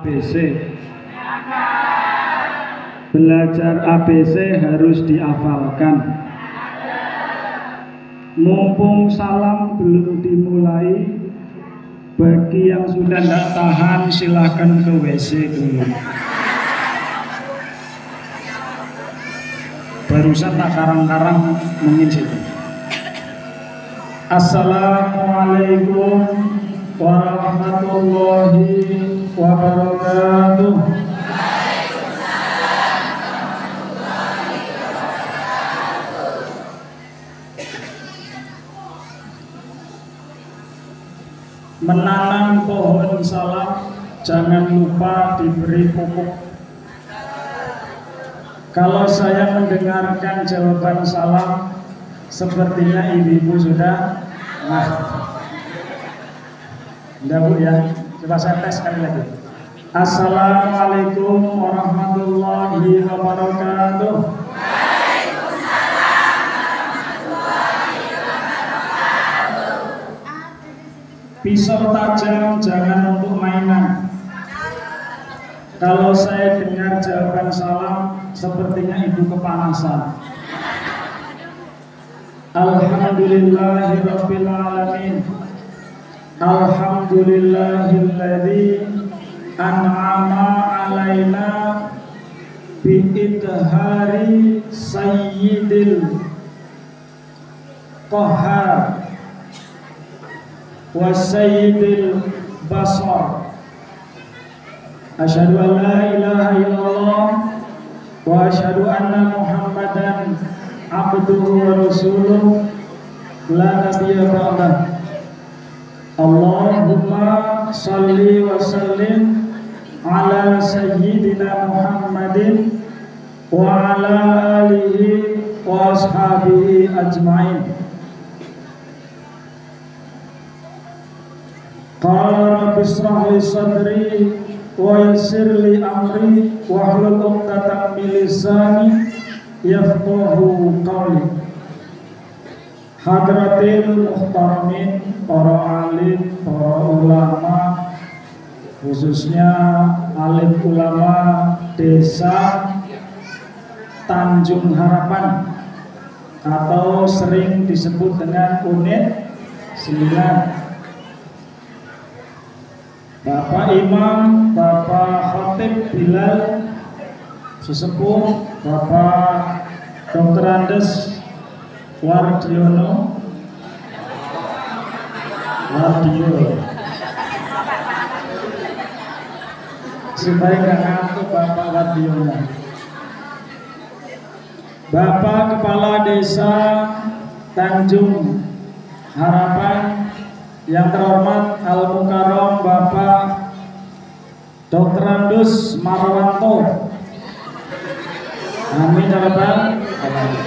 ABC. Belajar ABC harus dihafalkan. Mumpung salam belum dimulai, bagi yang sudah tidak tahan silahkan ke WC dulu. Barusan tak karang-karang mungkin situ. Assalamualaikum warahmatullahi wabarakatuh. Menanam pohon salam jangan lupa diberi pupuk. Kalau saya mendengarkan jawaban salam, sepertinya ibu-ibu sudah Enggak Bu ya, coba saya tes sekali lagi. Assalamualaikum warahmatullahi wabarakatuh. Pisau tajam jangan untuk mainan. Kalau saya dengar jawaban salam, sepertinya ibu kepanasan. Alhamdulillahirabbil alamin. Alhamdulillahilladzi an'ama alaina bi idhari sayyidil qahhar wa sayyidil basar. Asyhadu an la ilaha illallah wa asyhadu anna Muhammadan abduhu wa rasuluh la nabiyya ba'dah. Allahumma salli wa sallim ala sayyidina Muhammadin wa ala alihi wa ashabihi ajmain. Qala rabbi shrah li sadri wa yassir li amri wahlul 'uqdatam min lisani yafqahu qawli. Hadratil muhtaramin, para alim, para ulama, khususnya alim ulama desa Tanjung Harapan atau sering disebut dengan unit 9. Bapak Imam, Bapak Khatib Bilal Sesepuh, Bapak Dr. Andes Wardio supaya nggak ngantuk Bapak Wardiono. Bapak Kepala Desa Tanjung Harapan yang terhormat Al Mukarram Bapak Dr. Andus Marwanto. Amin ya rabbal alamin.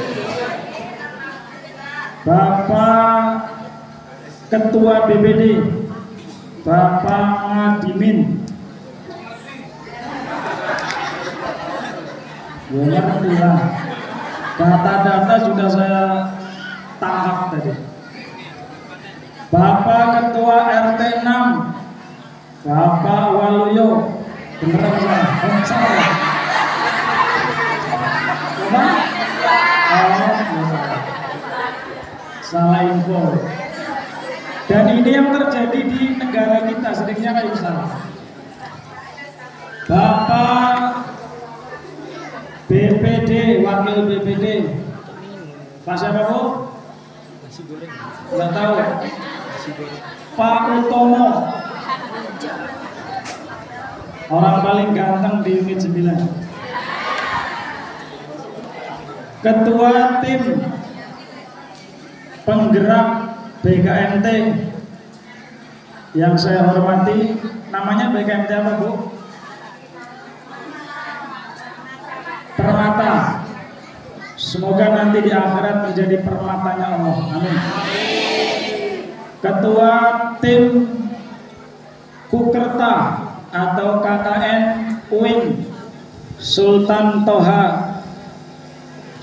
Bapak Ketua BPD Bapak Ngadimin. Ya ngerti lah. Data-data sudah saya tangkap tadi. Bapak Ketua RT 6 Bapak Waluyo. Beneran saya? Salah. Salah info. Dan ini yang terjadi di negara kita seringnya kayak salah. Bapak BPD, Wakil BPD Pak siapa Bu? Nggak tahu. Pak Utomo, orang paling ganteng di unit 9. Ketua tim penggerak BKMT yang saya hormati, namanya BKMT apa Bu? Permata. Semoga nanti di akhirat menjadi permatanya Allah. Amin. Ketua tim Kukerta atau KKN UIN Sultan Toha,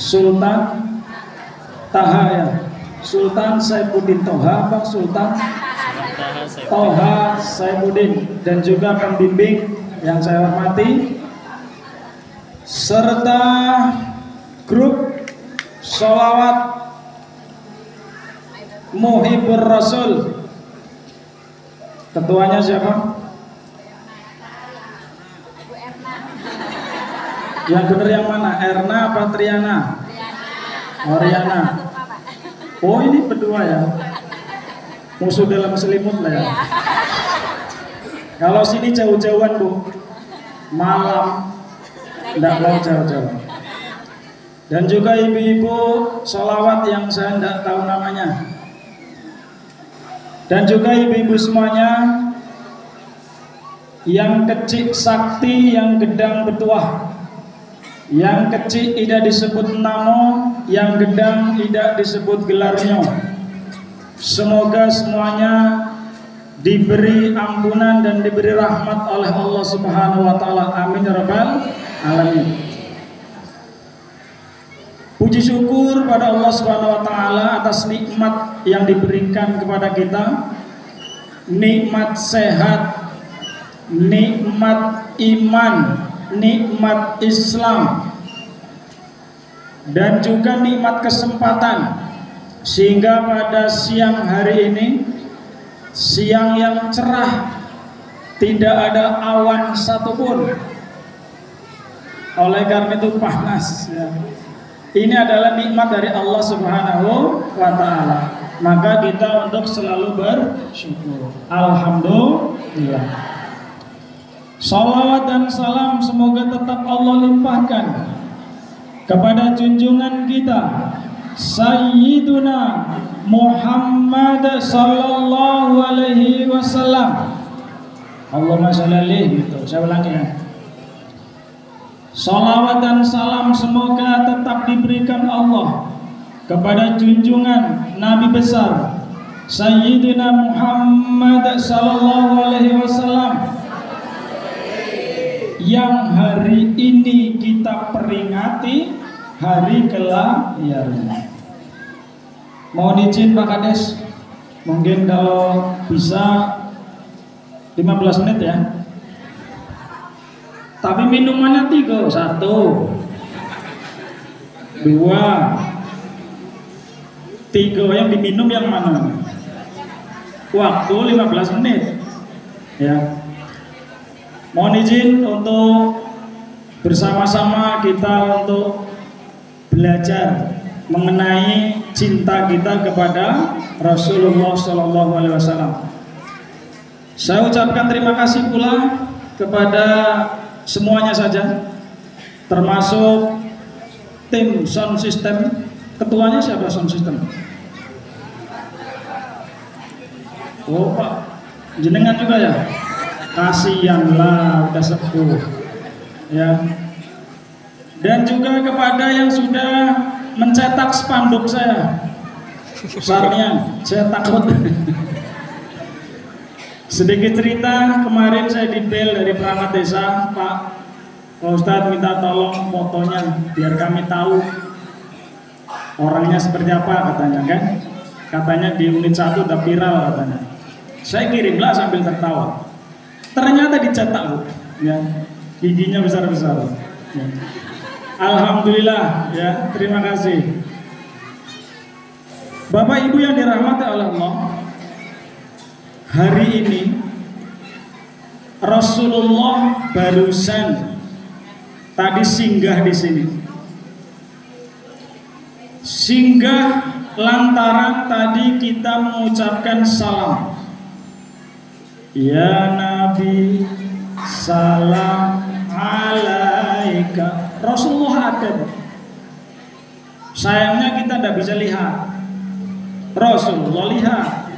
Sultan Taha ya, Sultan Saifuddin Toha apa Sultan Toha Saifuddin, dan juga pembimbing yang saya hormati, serta grup sholawat Muhibbur Rasul. Ketuanya siapa? Yang benar yang mana? Erna apa Triana? Oriana. Oh, ini berdua ya. Musuh dalam selimut lah ya. Kalau sini jauh-jauhan Bu, malam, tidak mau jauh-jauh. Dan juga ibu-ibu sholawat yang saya tidak tahu namanya. Dan juga ibu-ibu semuanya, yang kecil sakti, yang gedang betuah. Yang kecil tidak disebut namo, yang gedang tidak disebut gelarnya. Semoga semuanya diberi ampunan dan diberi rahmat oleh Allah Subhanahu wa taala. Amin ya rabbal alamin. Puji syukur pada Allah Subhanahu wa taala atas nikmat yang diberikan kepada kita. Nikmat sehat, nikmat iman, nikmat Islam, dan juga nikmat kesempatan, sehingga pada siang hari ini, siang yang cerah, tidak ada awan satupun. Oleh karena itu panas ya. Ini adalah nikmat dari Allah Subhanahu wa ta'ala. Maka kita untuk selalu bersyukur. Alhamdulillah. Salawat dan salam semoga tetap Allah limpahkan kepada junjungan kita Sayyiduna Muhammad sallallahu alaihi wasallam. Allahumma sholli alaihi. Saya ulangi ya. Salawat dan salam semoga tetap diberikan Allah kepada junjungan Nabi besar Sayyidina Muhammad sallallahu alaihi wasallam, yang hari ini kita peringati hari kelahirannya. Mohon izin Pak Kades, mungkin kalau bisa 15 menit ya. Tapi minumannya 3, 1, 2, 3. Yang diminum yang mana? Waktu 15 menit ya. Mohon izin untuk bersama-sama kita untuk belajar mengenai cinta kita kepada Rasulullah SAW. Saya ucapkan terima kasih pula kepada semuanya saja, termasuk tim sound system. Ketuanya siapa sound system? Oh Pak, jenengan juga ya? Kasihanlah, udah sepuh ya. Dan juga kepada yang sudah mencetak spanduk saya, besarnya saya takut. Sedikit cerita, kemarin saya dibel dari perangkat desa, Pak Ustadz minta tolong fotonya biar kami tahu orangnya seperti apa katanya kan. Katanya di unit 1 udah viral katanya. Saya kirimlah sambil tertawa. Ternyata dicetak Bu, ya, giginya besar-besar. Ya. Alhamdulillah ya, terima kasih. Bapak Ibu yang dirahmati oleh Allah, hari ini Rasulullah barusan tadi singgah di sini. Singgah lantaran tadi kita mengucapkan salam. Ya Nabi, salam alaika. Rasulullah ada. Sayangnya kita tidak bisa lihat. Rasulullah lihat.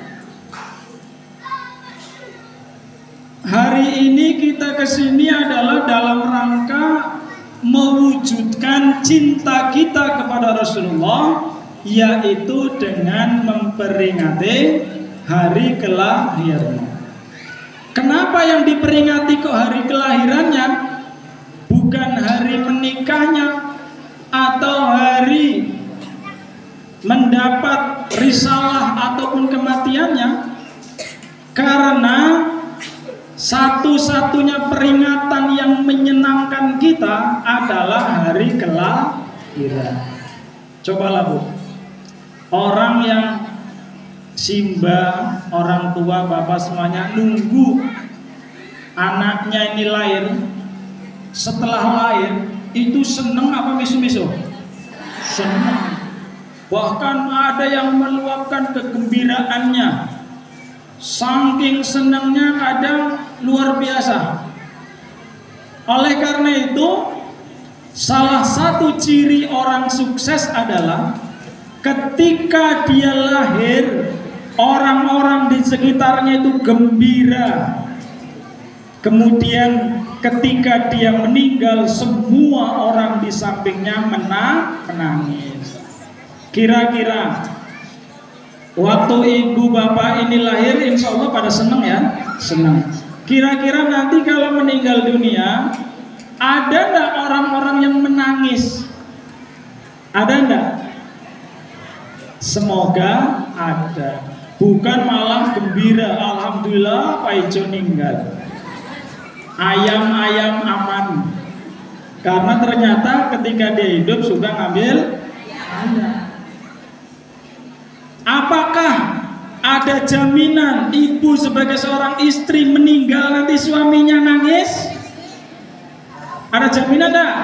Hari ini kita kesini adalah dalam rangka mewujudkan cinta kita kepada Rasulullah, yaitu dengan memperingati hari kelahirannya. Kenapa yang diperingati kok hari kelahirannya? Bukan hari menikahnya atau hari mendapat risalah ataupun kematiannya. Karena Satu-satunya peringatan yang menyenangkan kita adalah hari kelahiran. Cobalah Bu, orang yang simba, orang tua, bapak semuanya nunggu anaknya ini lahir. Setelah lahir itu seneng apa misu-misu? Seneng. Bahkan ada yang meluapkan kegembiraannya. Saking senangnya kadang luar biasa. Oleh karena itu, salah satu ciri orang sukses adalah ketika dia lahir, orang-orang di sekitarnya itu gembira. Kemudian ketika dia meninggal, semua orang di sampingnya menangis. Kira-kira waktu ibu bapak ini lahir, insya Allah pada senang ya? Senang. Kira-kira nanti kalau meninggal dunia, ada enggak orang-orang yang menangis? Ada enggak? Semoga ada. Bukan malah gembira, alhamdulillah Pak Ijo meninggal. Ayam-ayam aman. Karena ternyata ketika dia hidup sudah ngambil ayam. Apakah ada jaminan ibu sebagai seorang istri meninggal nanti suaminya nangis? Ada jaminan enggak?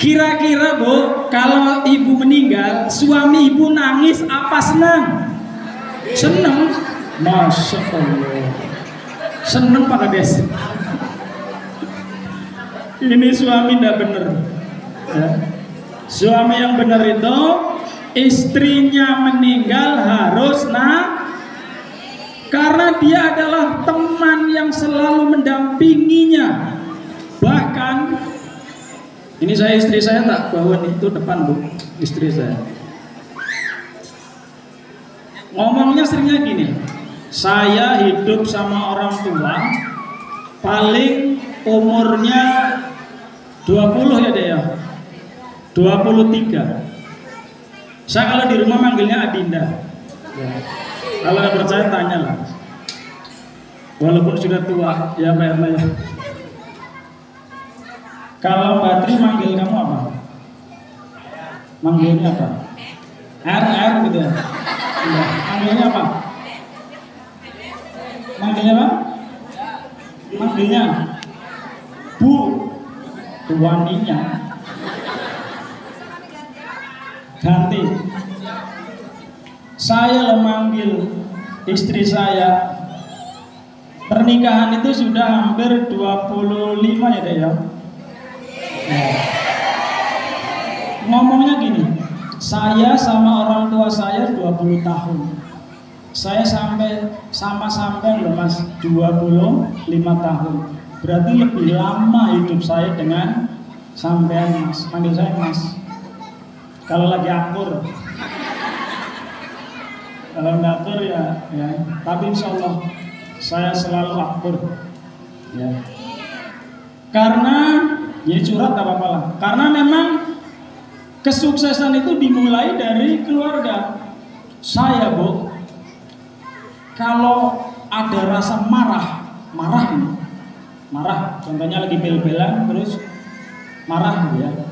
Kira-kira Bu, kalau ibu meninggal, suami ibu nangis apa senang? Senang. Masya Allah. Senang Pak Kades. Ini suami tidak benar ya. Suami yang benar itu istrinya meninggal harus karena dia adalah teman yang selalu mendampinginya. Bahkan ini istri saya tak bawa itu depan Bu, istri saya ngomongnya seringnya gini, saya hidup sama orang tua paling umurnya 20 ya deh ya, 23. Saya kalau di rumah manggilnya Adinda ya. Kalau nggak percaya tanyalah, walaupun sudah tua ya Mbak Erna ya. Kalau Mbak Tri manggil kamu apa? Manggilnya apa? R gitu ya? Manggilnya apa? Manggilnya apa? Manggilnya Bu, tuaninya ganti. Saya memanggil istri saya, pernikahan itu sudah hampir 25 ya deh ya. Ngomongnya gini, saya sama orang tua saya 20 tahun. Saya sampai loh Mas 25 tahun. Berarti lebih lama hidup saya dengan sampean Mas. Panggil saya Mas. Kalau lagi akur. Kalau nggak akur ya. Tapi insya Allah saya selalu akur. Ya. Karena ya curhat tak apa-apa lah. Karena memang kesuksesan itu dimulai dari keluarga. Saya Bu, kalau ada rasa marah, contohnya lagi bel-belan terus marah ya.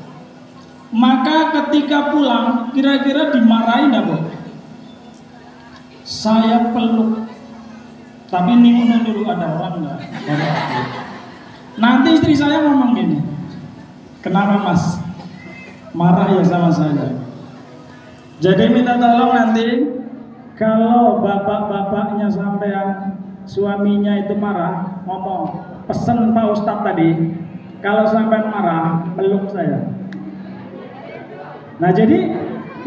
Maka ketika pulang, kira-kira dimarahin enggak Bu? Saya peluk. Tapi ini dulu ada orang enggak? Nanti istri saya ngomong gini, kenapa Mas? Marah ya sama saya. Jadi minta tolong nanti kalau bapak-bapaknya sampean suaminya itu marah, ngomong, pesen Pak Ustadz tadi, kalau sampean marah, peluk saya. Nah jadi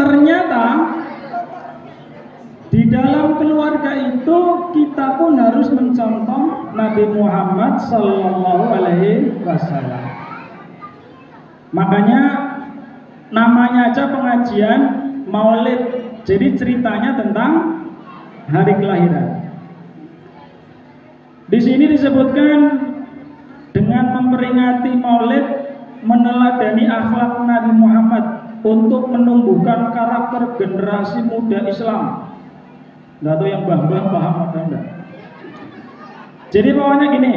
ternyata di dalam keluarga itu kita pun harus mencontoh Nabi Muhammad Sallallahu Alaihi Wasallam. Makanya namanya aja pengajian Maulid. Jadi ceritanya tentang hari kelahiran. Di sini disebutkan dengan memperingati Maulid meneladani akhlak Nabi Muhammad untuk menumbuhkan karakter generasi muda Islam. Nggak tahu yang bah-bah paham atau enggak? Jadi pokoknya gini,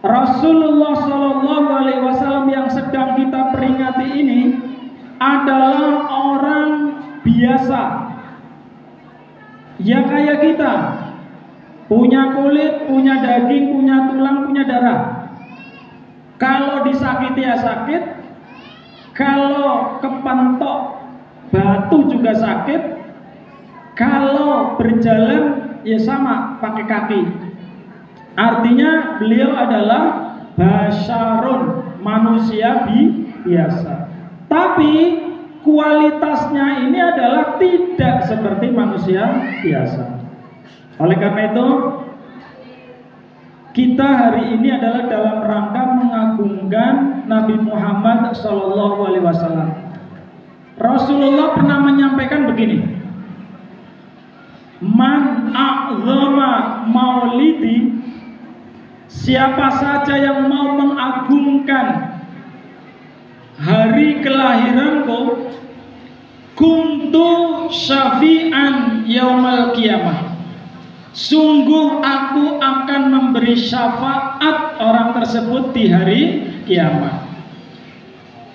Rasulullah Shallallahu Alaihi Wasallam yang sedang kita peringati ini adalah orang biasa, ya kayak kita, punya kulit, punya daging, punya tulang, punya darah. Kalau disakiti ya sakit, kalau kepentok batu juga sakit, kalau berjalan ya sama pakai kaki. Artinya beliau adalah basyarun, manusia biasa. Tapi kualitasnya ini adalah tidak seperti manusia biasa. Oleh karena itu, kita hari ini adalah dalam rangka mengagungkan Nabi Muhammad SAW. Rasulullah pernah menyampaikan begini, man a'zama maulidi, siapa saja yang mau mengagungkan hari kelahiranku, kuntu syafi'an yaumal qiyamah, sungguh aku akan memberi syafaat orang tersebut di hari kiamat.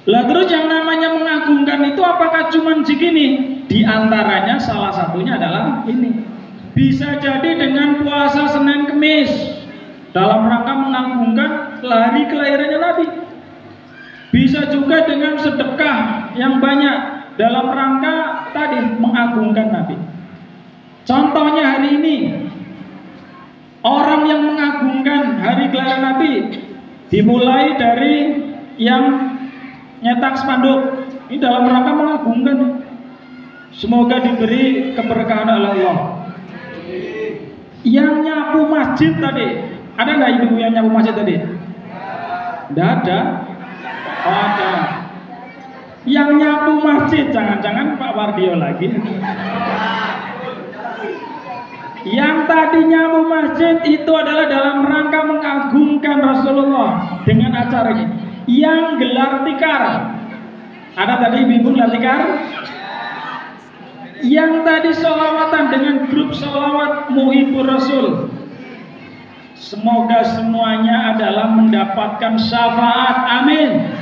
Lah terus yang namanya mengagungkan itu apakah cuma segini? Di antaranya salah satunya adalah ini. Bisa jadi dengan puasa Senin Kemis dalam rangka mengagungkan hari kelahirannya Nabi. Bisa juga dengan sedekah yang banyak dalam rangka tadi mengagungkan Nabi. Contohnya hari ini, orang yang mengagungkan hari kelahiran Nabi dimulai dari yang nyetak spanduk, ini dalam rangka mengagungkan. Semoga diberi keberkahan oleh Allah. Yang nyapu masjid tadi, ada nggak ibu yang nyapu masjid tadi? Tidak ada. Oh, ada. Yang nyapu masjid, jangan-jangan Pak Wardio lagi. Yang tadi nyapu masjid itu adalah dalam rangka mengagungkan Rasulullah dengan acara ini. Yang gelar tikar, ada tadi ibu gelar tikar. Yang tadi sholawatan dengan grup sholawat Muhibur Rasul. Semoga semuanya adalah mendapatkan syafaat, amin.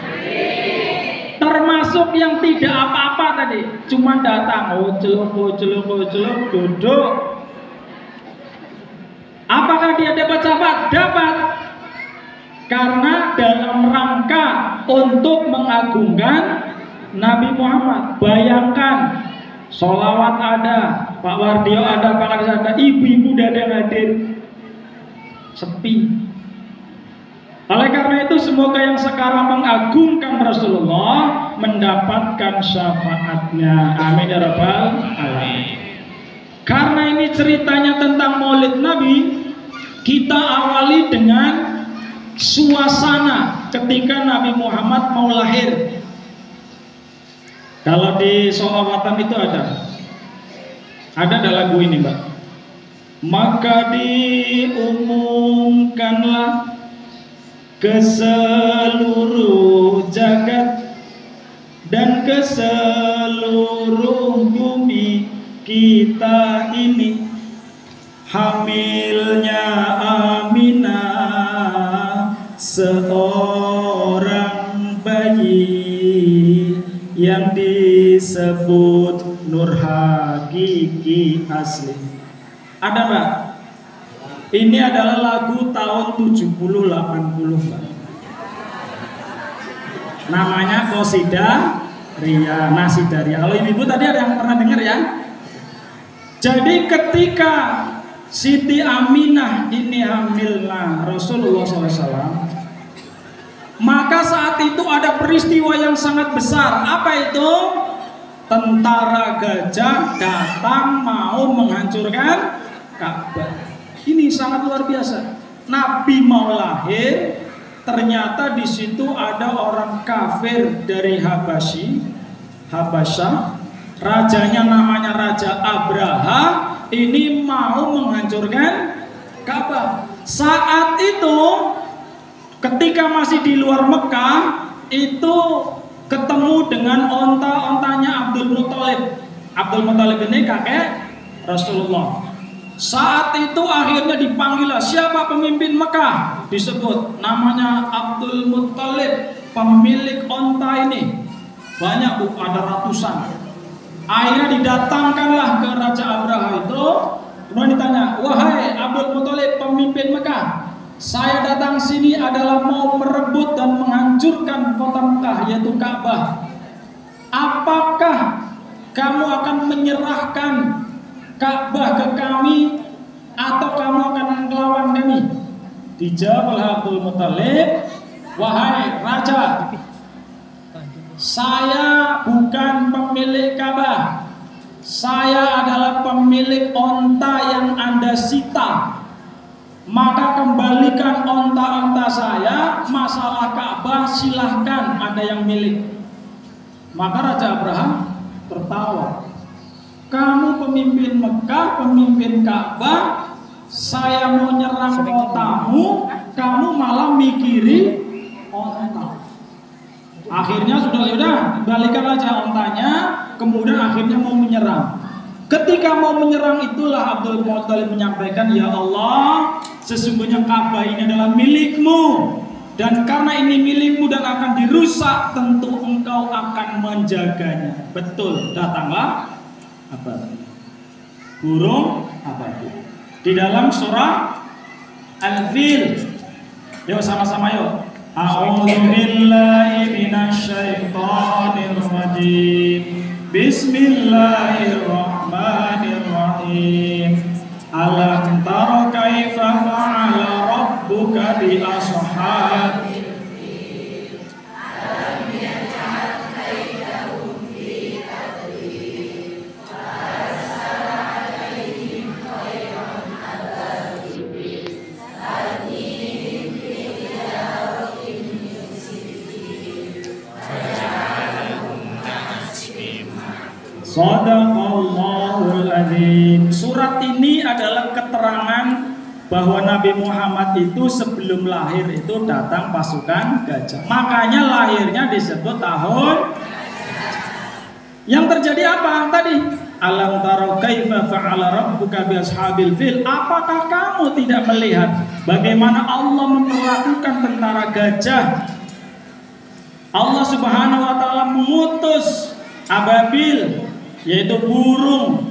Termasuk yang tidak apa-apa tadi, cuma datang, celuk, duduk. Apakah dia dapat syafaat? Dapat. Karena dalam rangka untuk mengagungkan Nabi Muhammad. Bayangkan, sholawat ada, Pak Wardio ada, Pak Kadis ada, ibu-ibu udah ada yang hadir, sepi. Oleh karena itu semoga yang sekarang mengagungkan Rasulullah mendapatkan syafaatnya, amin ya rabbal alamin. Karena ini ceritanya tentang Maulid Nabi, kita awali dengan suasana ketika Nabi Muhammad mau lahir. Kalau di sholawatan itu ada lagu ini, Mbak. Maka diumumkanlah ke seluruh jagat dan ke seluruh bumi kita ini, hamilnya Aminah seorang bayi yang disebut Nur Hakiki asli. Ada Mbak? Ini adalah lagu tahun 70-80 Mbak. Namanya Qosidah Ria, Nasidaria. Kalau ibu tadi ada yang pernah dengar ya? Jadi ketika Siti Aminah ini hamilnya Rasulullah SAW, maka saat itu ada peristiwa yang sangat besar. Apa itu? Tentara gajah datang mau menghancurkan Ka'bah. Ini sangat luar biasa. Nabi mau lahir, ternyata di situ ada orang kafir dari Habasyah. Rajanya namanya Raja Abraha, ini mau menghancurkan Ka'bah. Saat itu ketika masih di luar Mekah, itu ketemu dengan onta-ontanya Abdul Muthalib. Abdul Muthalib ini kakek Rasulullah. Saat itu akhirnya dipanggillah siapa pemimpin Mekah, disebut namanya Abdul Muttalib, pemilik onta ini. Banyak bu, ada ratusan. Akhirnya didatangkanlah ke Raja Abraha itu. Kemudian ditanya, wahai Abdul Muttalib, pemimpin Mekah, saya datang sini adalah mau merebut dan menghancurkan kota Mekah, yaitu Ka'bah. Apakah kamu akan menyerahkan Ka'bah ke kami atau kamu akan melawan kami? Dijawab oleh Abdul Muttalib, wahai raja, saya bukan pemilik Ka'bah. Saya adalah pemilik onta yang Anda sita. Maka kembalikan onta-onta saya. Masalah Ka'bah silahkan ada yang milik. Maka Raja Abraham tertawa. Kamu pemimpin Mekah, pemimpin Ka'bah, saya mau nyerang kotamu, kamu malah mikiri onta. Akhirnya sudah balikan aja ontanya, kemudian akhirnya mau menyerang. Ketika mau menyerang itulah Abdul Muttalib menyampaikan, ya Allah, sesungguhnya Ka'bah ini adalah milikmu, dan karena ini milikmu dan akan dirusak, tentu engkau akan menjaganya. Betul, datanglah apa? Burung apa itu? Di dalam surah Al-Fil. Yuk sama-sama yuk. A'udzu billahi minasyaitonir rajim. Bismillahirrahmanirrahim. Alam tara kaifa fa'ala rabbuka bi ashabil fil. Alam yaj'al kaydahum fi tadlil. Farsala 'alaihim khayran ababil. Tarmihim bi hijaratin min sijil. Faj'alahum ka'asfin ma'kul. Shadaqallahul adzim. Surat ini adalah keterangan bahwa Nabi Muhammad itu sebelum lahir itu datang pasukan gajah. Makanya lahirnya disebut tahun. Yang terjadi apa tadi? Alam tara kaifa fa'ala rabbuka bi ashabil fil. Apakah kamu tidak melihat bagaimana Allah memperlakukan tentara gajah? Allah Subhanahu wa taala mengutus ababil, yaitu burung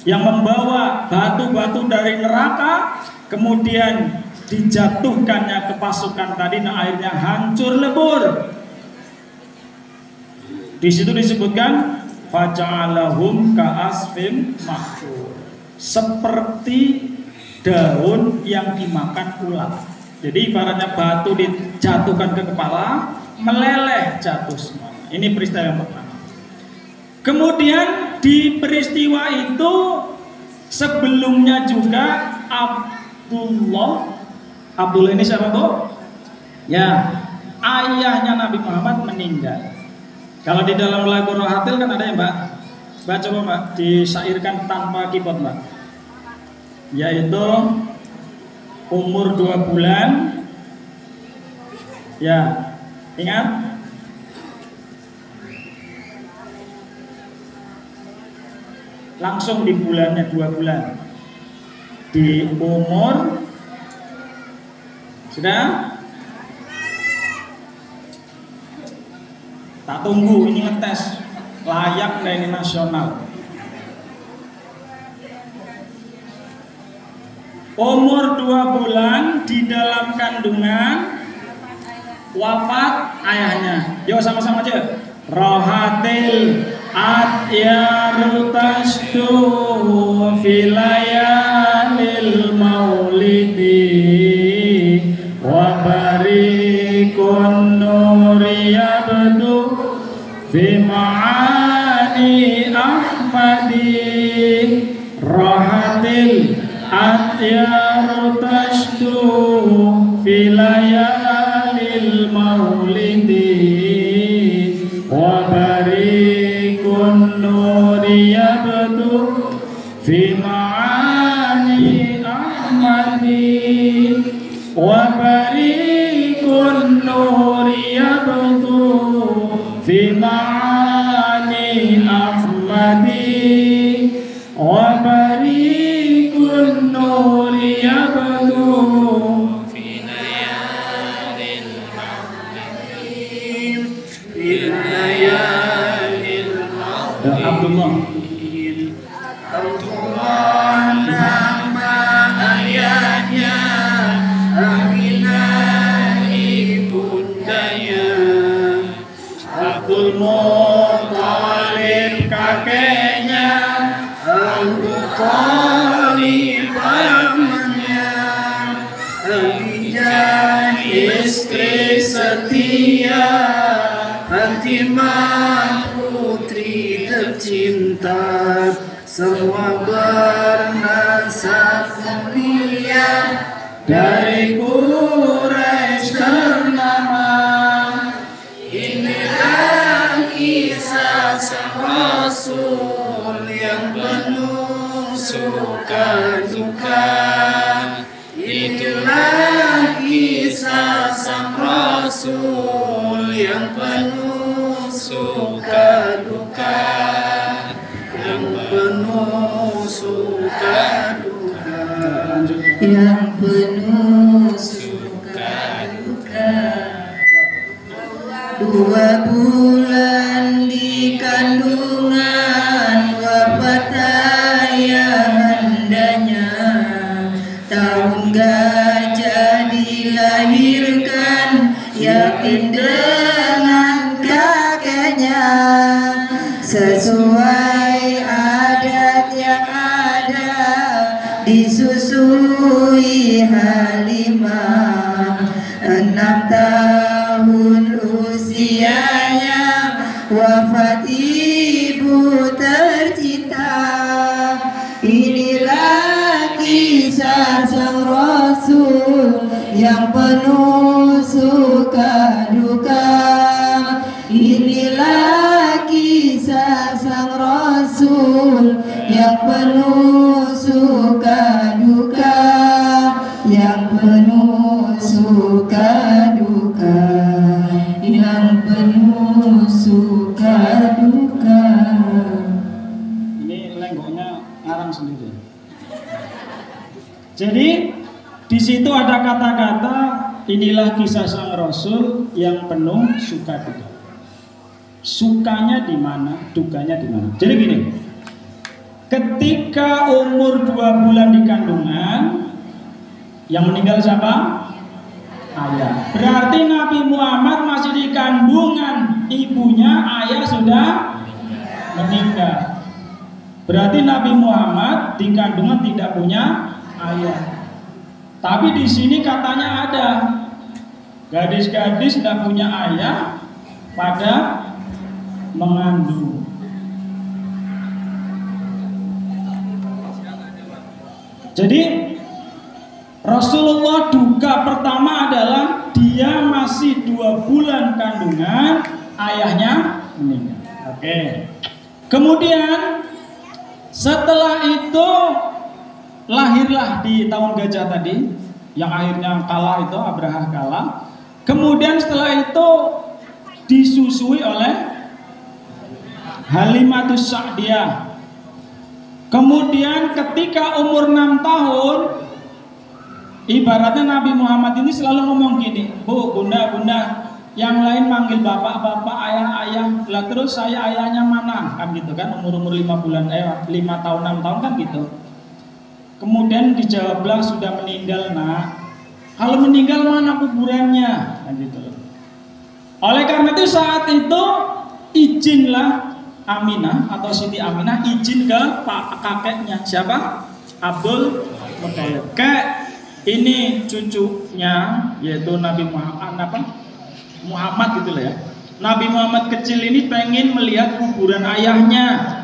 yang membawa batu-batu dari neraka, kemudian dijatuhkannya ke pasukan tadi, nah akhirnya hancur lebur. Di situ disebutkan faja'alahum ka'asfim ma'kul, seperti daun yang dimakan ulat. Jadi ibaratnya batu dijatuhkan ke kepala, meleleh jatuh semua. Ini peristiwa yang pertama. Kemudian di peristiwa itu sebelumnya juga Abdullah ini siapa bu? Ya, ayahnya Nabi Muhammad meninggal. Kalau di dalam lagu Rohatil kan ada ya mbak? Mbak coba mbak disairkan tanpa keyboard mbak. Yaitu umur 2 bulan. Ya, ingat? Langsung di bulannya 2 bulan. Di umur sudah? Tak tunggu, ini ngetes layak ini nasional. Umur 2 bulan di dalam kandungan, wafat ayahnya. Yuk sama-sama aja. Rohatil atyaru tasdu filayalil maulidi wa barikun nuri yabdu fi ma'ani ahmadi. Rohatil atyaru tasdu filayalil maulidi wa barikun nuri yabdu fi ma'ani ahmadi wa barikun nuri yabdu fi ma'ani ahmadi wa barikun Abdullah. Allah nama ayahnya, Aminah ibundanya, Abdul Muthalib kakeknya, Abu Thalib pamannya, Khadijah istri setia, Fatimah putri tercinta, semua bernasab mulia dari Quraisy ternama. Inilah kisah sang Rasul yang penuh suka duka. Inilah kisah sang Rasul yang penuh suka duka, yang penuh suka duka, yang penuh suka duka. 2 bulan di kandungan wafat ayahandanya, tahun gajah dilahirkan yakin dengan kakeknya, sesuai adat yang ada disusui Halimah. 6 tahun usianya wafat ibu tercinta. Inilah kisah sang Rasul yang penuh suka duka. Inilah kisah sang Rasul yang penuh suka duka, yang penuh suka duka, yang penuh suka duka. Ini lenggoknya ngarang sendiri. Jadi di situ ada kata-kata inilah kisah sang Rasul yang penuh suka duka. Sukanya di mana, dukanya di mana. Jadi gini, ketika umur 2 bulan di kandungan, yang meninggal siapa? Ayah. Berarti Nabi Muhammad masih di kandungan ibunya, ayah sudah meninggal. Berarti Nabi Muhammad di kandungan tidak punya ayah. Tapi di sini katanya ada gadis-gadis tidak punya ayah pada mengandung. Jadi Rasulullah duka pertama adalah dia masih 2 bulan kandungan, ayahnya meninggal. Oke. Kemudian setelah itu lahirlah di tahun gajah tadi, yang akhirnya kalah itu, Abraha kalah. Kemudian setelah itu disusui oleh Halimatus Sa'diyah. Kemudian ketika umur 6 tahun, ibaratnya Nabi Muhammad ini selalu ngomong gini, Bu, bunda, yang lain manggil bapak, ayah, lah terus saya ayahnya mana? Kan gitu kan, umur 5 bulan, 5 tahun, 6 tahun kan gitu. Kemudian dijawablah sudah meninggal nak. Kalau meninggal mana kuburannya? Kan gitu. Oleh karena itu saat itu izinlah Aminah atau Siti Aminah izin ke kakeknya. Siapa? Abdul Muthalib. Ini cucunya yaitu Nabi Muhammad gitu lah ya. Nabi Muhammad kecil ini pengen melihat kuburan ayahnya.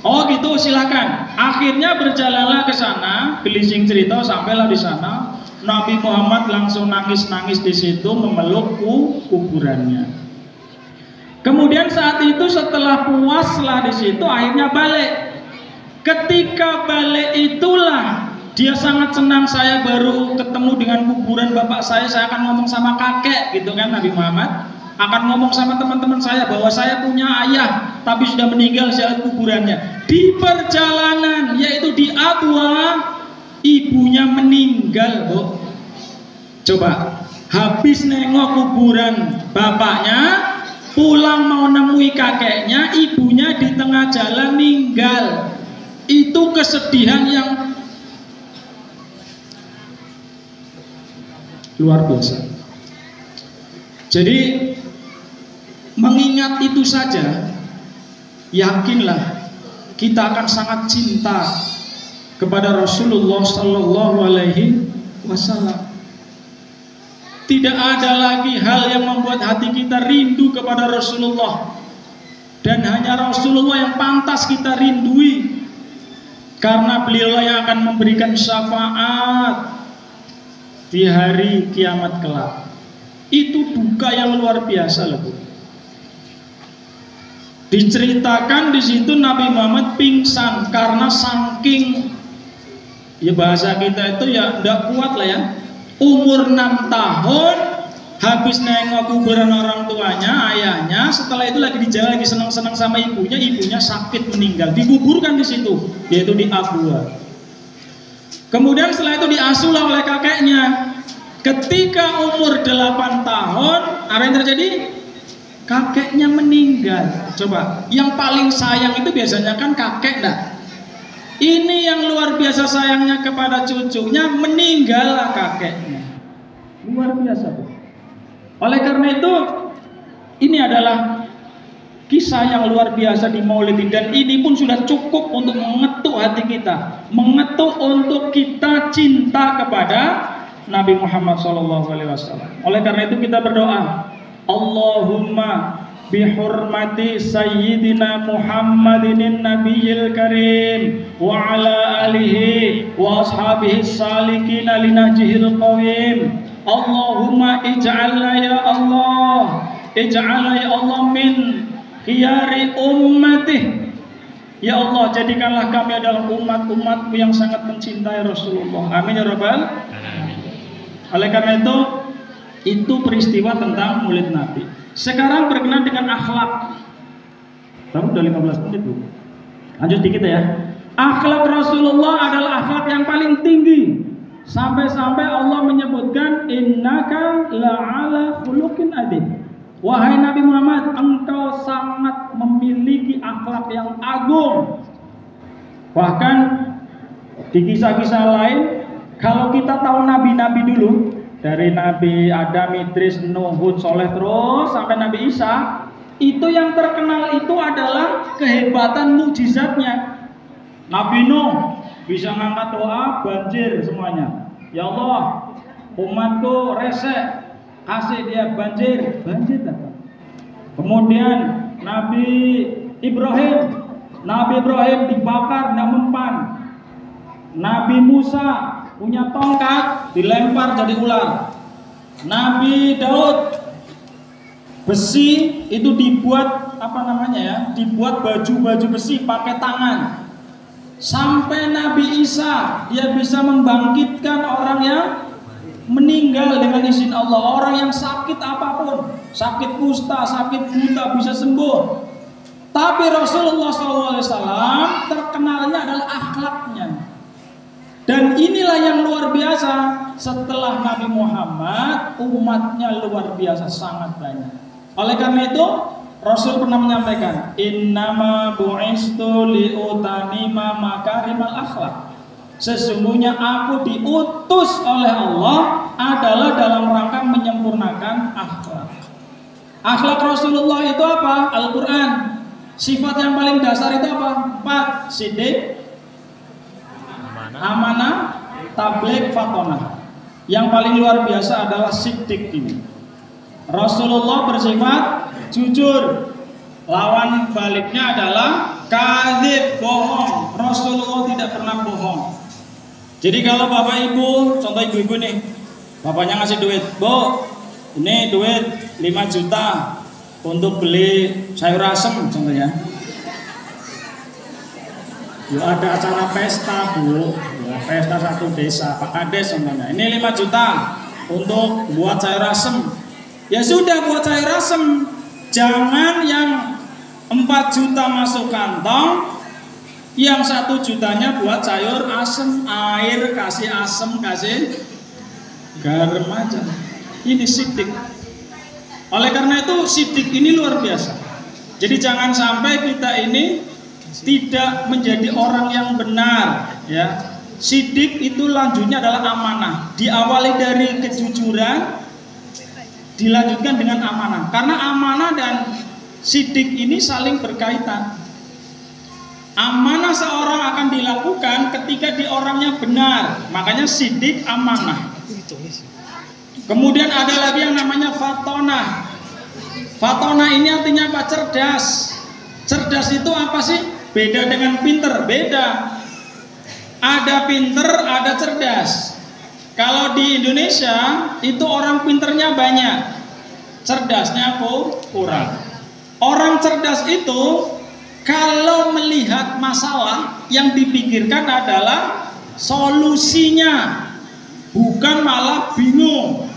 Oh gitu, silakan. Akhirnya berjalanlah ke sana, gelising cerita sampailah di sana. Nabi Muhammad langsung nangis-nangis di situ memeluk kuburannya. Kemudian saat itu setelah puaslah di situ, akhirnya balik. Ketika balik itulah dia sangat senang, saya baru ketemu dengan kuburan bapak saya akan ngomong sama kakek gitu kan. Nabi Muhammad akan ngomong sama teman-teman saya bahwa saya punya ayah tapi sudah meninggal, saya lihat kuburannya. Di perjalanan yaitu di Abwa, ibunya meninggal, Bu. Coba habis nengok kuburan bapaknya, pulang mau nemui kakeknya, ibunya di tengah jalan meninggal. Itu kesedihan yang luar biasa. Jadi mengingat itu saja, yakinlah kita akan sangat cinta kepada Rasulullah Sallallahu Alaihi Wasallam. Tidak ada lagi hal yang membuat hati kita rindu kepada Rasulullah, dan hanya Rasulullah yang pantas kita rindui, karena beliau yang akan memberikan syafaat di hari kiamat kelak. Itu duka yang luar biasa loh. Diceritakan di situ Nabi Muhammad pingsan karena saking, ya bahasa kita itu ya tidak kuat lah ya. Umur 6 tahun habis nengok kuburan orang tuanya, ayahnya. Setelah itu lagi di jalan, lagi senang-senang sama ibunya. Ibunya sakit meninggal, dikuburkan di situ, yaitu di Abwa. Kemudian setelah itu diasuh oleh kakeknya. Ketika umur 8 tahun, apa yang terjadi? Kakeknya meninggal. Coba, yang paling sayang itu biasanya kan kakek, enggak? Ini yang luar biasa sayangnya kepada cucunya, meninggal kakeknya. Luar biasa. Oleh karena itu, ini adalah kisah yang luar biasa di Maulid, dan ini pun sudah cukup untuk mengetuk hati kita, mengetuk untuk kita cinta kepada Nabi Muhammad SAW. Oleh karena itu kita berdoa, Allahumma bihurmati sayyidina Muhammadin nabiyil karim wa ala alihi wa ashabihi salikin linajihil qawim. Allahumma ij'alna ya Allah, ij'alna ya Allah min khiyari ummatih. Ya Allah, jadikanlah kami adalah umat-umatmu yang sangat mencintai Rasulullah. Amin ya rabbal alamin. Oleh karena itu peristiwa tentang Maulid Nabi. Sekarang berkenaan dengan akhlak. Tahu udah 15 menit Bu. Lanjut dikit ya. Akhlak Rasulullah adalah akhlak yang paling tinggi. Sampai-sampai Allah menyebutkan innaka la'ala khuluqin adzim. Wahai Nabi Muhammad, engkau sangat memiliki akhlak yang agung. Bahkan di kisah-kisah lain, kalau kita tahu nabi-nabi dulu, dari Nabi Adam, Idris, Nuh, Hud, Soleh, terus sampai Nabi Isa, itu yang terkenal itu adalah kehebatan mukjizatnya. Nabi Nuh bisa ngangkat doa, banjir semuanya. Ya Allah, umatku resek, kasih dia banjir datang. Kemudian Nabi Ibrahim dibakar, tidak mempan. Nabi Musa punya tongkat, dilempar jadi ular. Nabi Daud, besi itu dibuat dibuat baju besi pakai tangan. Sampai Nabi Isa, dia bisa membangkitkan orang yang meninggal dengan izin Allah. Orang yang sakit apapun, sakit kusta, sakit buta, bisa sembuh. Tapi Rasulullah SAW terkenalnya adalah akhlaknya. Dan inilah yang luar biasa. Setelah Nabi Muhammad, umatnya luar biasa, sangat banyak. Oleh karena itu, Rasul pernah menyampaikan, innama bu'istu liutanima makarimal akhlak. Sesungguhnya aku diutus oleh Allah adalah dalam rangka menyempurnakan akhlak. Akhlak Rasulullah itu apa? Al-Quran. Sifat yang paling dasar itu apa? 4. Siddiq, amanah, tabligh, fatonah. Yang paling luar biasa adalah siddiq ini. Rasulullah bersifat jujur. Lawan baliknya adalah kadzib, bohong. Rasulullah tidak pernah bohong. Jadi kalau bapak ibu, contoh ibu-ibu nih, bapaknya ngasih duit, Bu, ini duit 5 juta untuk beli sayur asem contohnya. Ya ada acara pesta Bu, ya, pesta satu desa, Pak Kades contohnya. Ini 5 juta untuk buat sayur asem. Ya sudah, buat sayur asem. Jangan yang 4 juta masuk kantong, yang 1 jutanya buat sayur asem, air, kasih asem, kasih garam aja. Ini siddiq. Oleh karena itu sidik ini luar biasa. Jadi jangan sampai kita ini tidak menjadi orang yang benar, ya. Sidik itu lanjutnya adalah amanah. Diawali dari kejujuran, dilanjutkan dengan amanah. Karena amanah dan sidik ini saling berkaitan. Amanah seorang akan dilakukan ketika di orangnya benar. Makanya sidik amanah. Kemudian ada lagi yang namanya fatona. Fatona ini artinya apa? Cerdas. Cerdas itu apa sih? Beda dengan pinter. Beda. Ada pinter, ada cerdas. Kalau di Indonesia itu orang pinternya banyak, cerdasnya kurang. Orang cerdas itu kalau melihat masalah yang dipikirkan adalah solusinya, bukan malah bingung.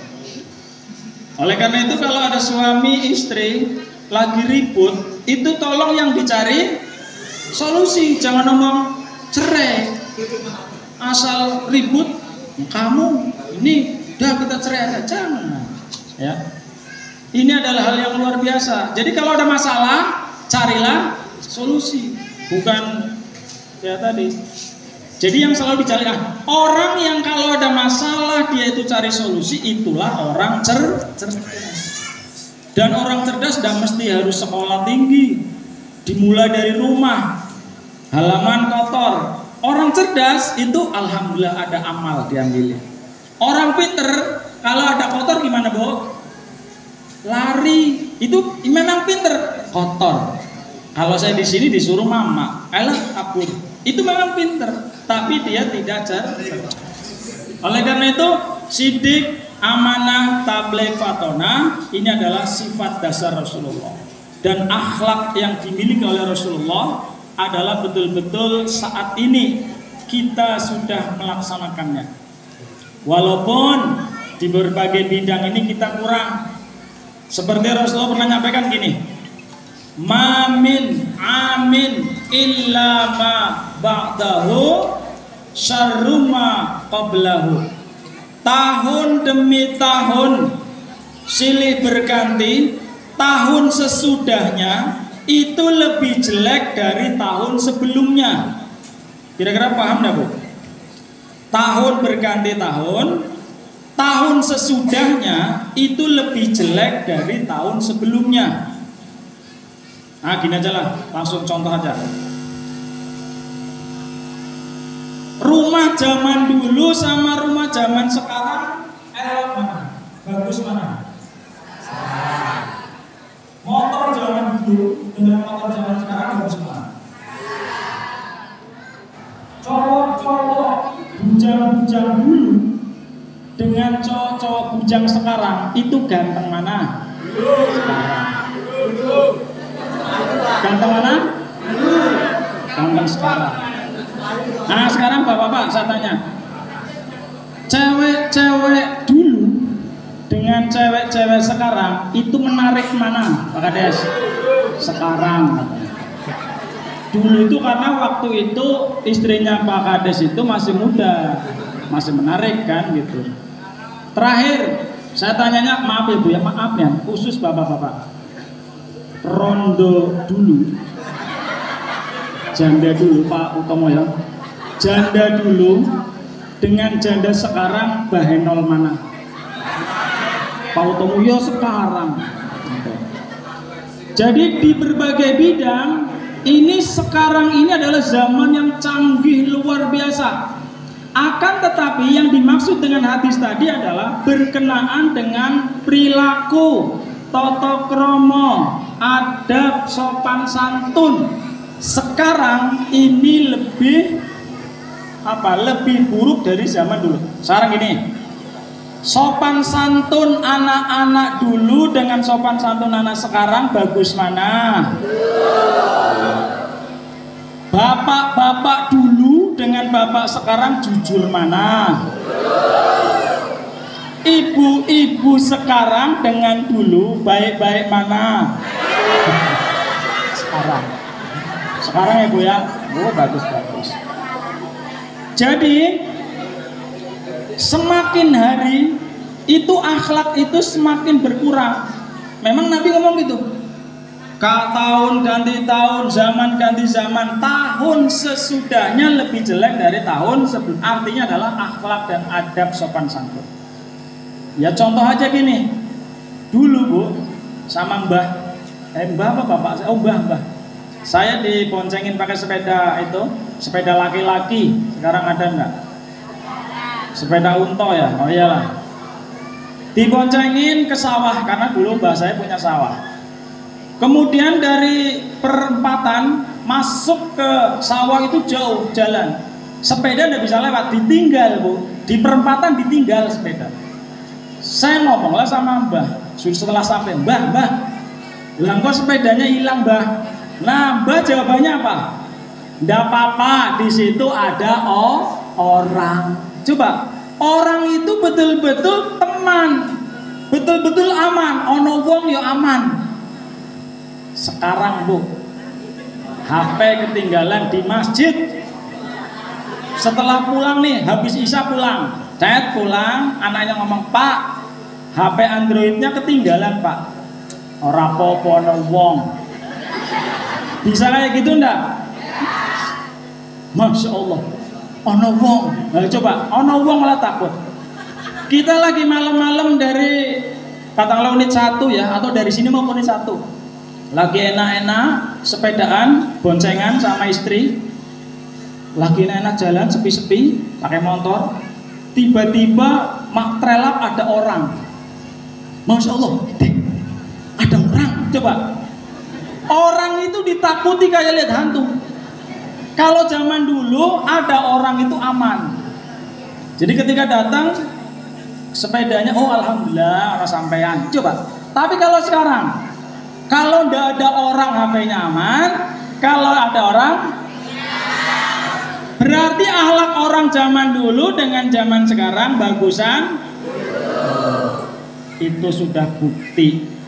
Oleh karena itu kalau ada suami istri lagi ribut, itu tolong yang dicari solusi, jangan ngomong cerai. Asal ribut, kamu ini udah kita cerai aja, jangan. Ya. Ini adalah hal yang luar biasa. Jadi kalau ada masalah, carilah solusi, bukan ya tadi. Jadi yang selalu dicari orang yang kalau ada masalah dia itu cari solusi, itulah orang cerdas. Dan orang cerdas tidak mesti harus sekolah tinggi, dimulai dari rumah, halaman kotor. Orang cerdas itu alhamdulillah ada amal diambil. Orang pinter kalau ada kotor gimana, Bu? Lari. Itu memang pinter, kotor. Kalau saya di sini disuruh mama, alah kabur. Itu memang pinter, tapi dia tidak cerdas. Oleh karena itu, sidik, amanah, tabligh, fatona ini adalah sifat dasar Rasulullah. Dan akhlak yang dimiliki oleh Rasulullah adalah betul-betul saat ini kita sudah melaksanakannya. Walaupun di berbagai bidang ini kita kurang. Seperti Rasulullah pernah nyampaikan gini, "Mamin amin illa ma ba'dahu syarru ma qablahu." Tahun demi tahun silih berganti, tahun sesudahnya itu lebih jelek dari tahun sebelumnya. Kira-kira paham enggak, Bu? Tahun berganti tahun, tahun sesudahnya itu lebih jelek dari tahun sebelumnya. Nah, gini aja lah, langsung contoh aja. Rumah zaman dulu sama rumah zaman sekarang, mana? Bagus mana? Motor zaman dulu dengan motor zaman sekarang bagus mana? Cowok-cowok bujang-bujang dulu dengan cowok-cowok bujang sekarang itu ganteng mana? Sekarang. Ganteng mana? Ganteng sekarang. Nah sekarang bapak-bapak saya tanya, cewek-cewek dulu dengan cewek-cewek sekarang itu menarik mana, Pak Kades? Sekarang. Dulu itu karena waktu itu istrinya Pak Kades itu masih muda, masih menarik kan gitu. Terakhir saya tanyanya, maaf ya Bu ya, maaf ya, khusus bapak-bapak. Rondo dulu, janda dulu Pak Utomo ya, janda dulu dengan janda sekarang bahenol mana? Pak Utomo ya sekarang. Jadi di berbagai bidang ini sekarang ini adalah zaman yang canggih luar biasa. Akan tetapi yang dimaksud dengan hadis tadi adalah berkenaan dengan perilaku, tata krama, adab, sopan santun. Sekarang ini lebih lebih buruk dari zaman dulu. Sekarang gini, sopan santun anak-anak dulu dengan sopan santun anak sekarang bagus mana? Bapak-bapak dulu dengan bapak sekarang jujur mana? Ibu-ibu sekarang dengan dulu baik-baik mana? Sekarang ya Bu ya, Bu bagus-bagus. Jadi semakin hari itu akhlak itu semakin berkurang. Memang Nabi ngomong gitu. Tahun ganti tahun, zaman ganti zaman, tahun sesudahnya lebih jelek dari tahun sebelum. Artinya adalah akhlak dan adab sopan santun. Ya contoh aja gini. Dulu Bu, sama mbah apa bapak? Oh mbah. Saya diboncengin pakai sepeda itu, sepeda laki-laki. Sekarang ada enggak? Sepeda unto ya? Oh iyalah. Diboncengin ke sawah karena dulu mbah saya punya sawah. Kemudian dari perempatan masuk ke sawah itu jauh jalan. Sepeda tidak bisa lewat, ditinggal Bu. Di perempatan ditinggal sepeda. Saya ngomonglah sama mbah. Setelah sampai, mbah, bilang kok sepedanya hilang mbah. Nah mbah jawabannya apa? Nggak apa-apa, di situ ada orang. Coba, orang itu betul-betul teman, betul-betul aman. Ono wong ya aman. Sekarang Bu, HP ketinggalan di masjid. Setelah pulang nih, habis isya pulang, pulang, anaknya ngomong, Pak, HP Androidnya ketinggalan Pak. Ora apa-apa ono wong. Bisa kayak gitu ndak? Masya Allah, ono wong. Nah, coba, ono wong malah takut. Kita lagi malam-malam dari Patang Unit 1 ya, atau dari sini mau Unit 1. Lagi enak-enak sepedaan, boncengan sama istri. Lagi enak-enak jalan sepi-sepi, pakai motor. Tiba-tiba mak trelap ada orang. Masya Allah, ada orang. Coba, orang itu ditakuti kayak lihat hantu. Kalau zaman dulu ada orang itu aman. Jadi ketika datang sepedanya, oh alhamdulillah orang sampean. Coba, tapi kalau sekarang, kalau ndak ada orang HP-nya aman, kalau ada orang, berarti akhlak orang zaman dulu dengan zaman sekarang bagusan. Itu sudah bukti.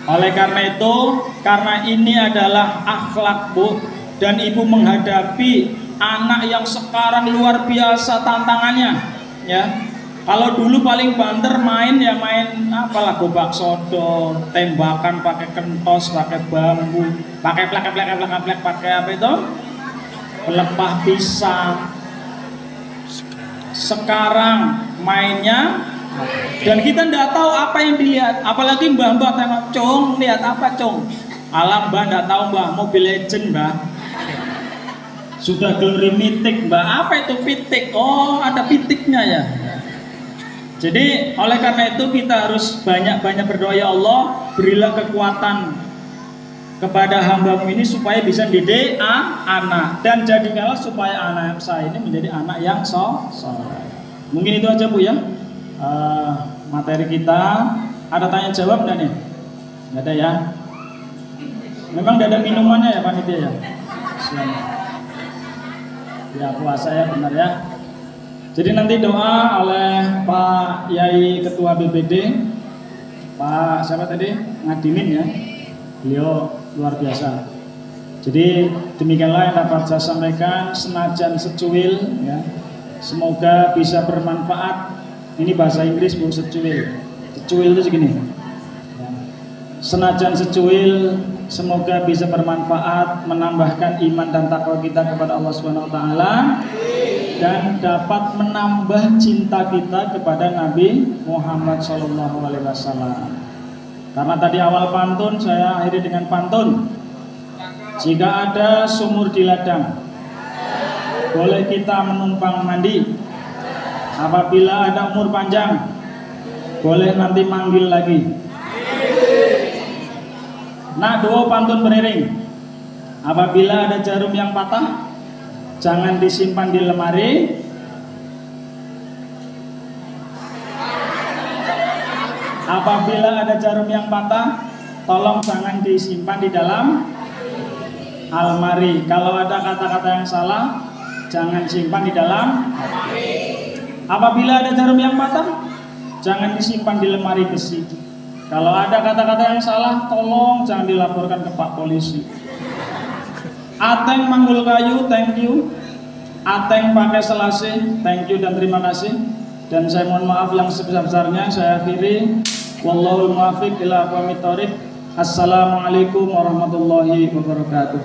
Oleh karena itu, karena ini adalah akhlak Bu, dan ibu menghadapi anak yang sekarang luar biasa tantangannya, ya. Kalau dulu paling banter main ya main apalah gobak sodor, tembakan pakai kentos, pakai bambu, pakai plek, pakai apa itu? Pelepah pisang. Sekarang mainnya dan kita tidak tahu apa yang dilihat, apalagi mbah-mbah tengok, Cong, lihat apa Cong? Alam mbah tidak tahu mbah, Mobile Legend mbah. Sudah glory mythic mbah, apa itu pitik? Oh ada pitiknya ya. Jadi oleh karena itu kita harus banyak-banyak berdoa, ya Allah berilah kekuatan kepada hamba-Mu ini supaya bisa didik anak, dan jadikanlah supaya anak saya ini menjadi anak yang soleh. Mungkin itu aja Bu ya. Materi kita. Ada tanya jawab enggak nih? Enggak ada ya. Memang enggak ada minumannya ya panitia ya. Ya puasa ya benar ya. Jadi nanti doa oleh Pak Yai Ketua BPD, Pak siapa tadi? Ngadimin ya. Beliau luar biasa. Jadi demikianlah yang dapat saya sampaikan, senajan secuil ya. Semoga bisa bermanfaat. Ini bahasa Inggris Bu, secuil. Secuil itu segini. Ya. Senajan secuil, semoga bisa bermanfaat, menambahkan iman dan takwa kita kepada Allah Subhanahu wa taala. Dan dapat menambah cinta kita kepada Nabi Muhammad SAW. Karena tadi awal pantun, saya akhiri dengan pantun. Jika ada sumur di ladang, boleh kita menumpang mandi. Apabila ada umur panjang, boleh nanti manggil lagi. Nak doa pantun beriring. Apabila ada jarum yang patah, jangan disimpan di lemari. Apabila ada jarum yang patah, tolong jangan disimpan di dalam almari. Kalau ada kata-kata yang salah, jangan simpan di dalam almari. Apabila ada jarum yang patah, jangan disimpan di lemari besi. Kalau ada kata-kata yang salah, tolong jangan dilaporkan ke Pak Polisi. Ateng Manggul Kayu, thank you. Ateng pakai Selasih, thank you dan terima kasih. Dan saya mohon maaf yang sebesar-besarnya, saya akhiri. Wallahul muwaffiq ila aqwamit thoriq. Assalamualaikum warahmatullahi wabarakatuh.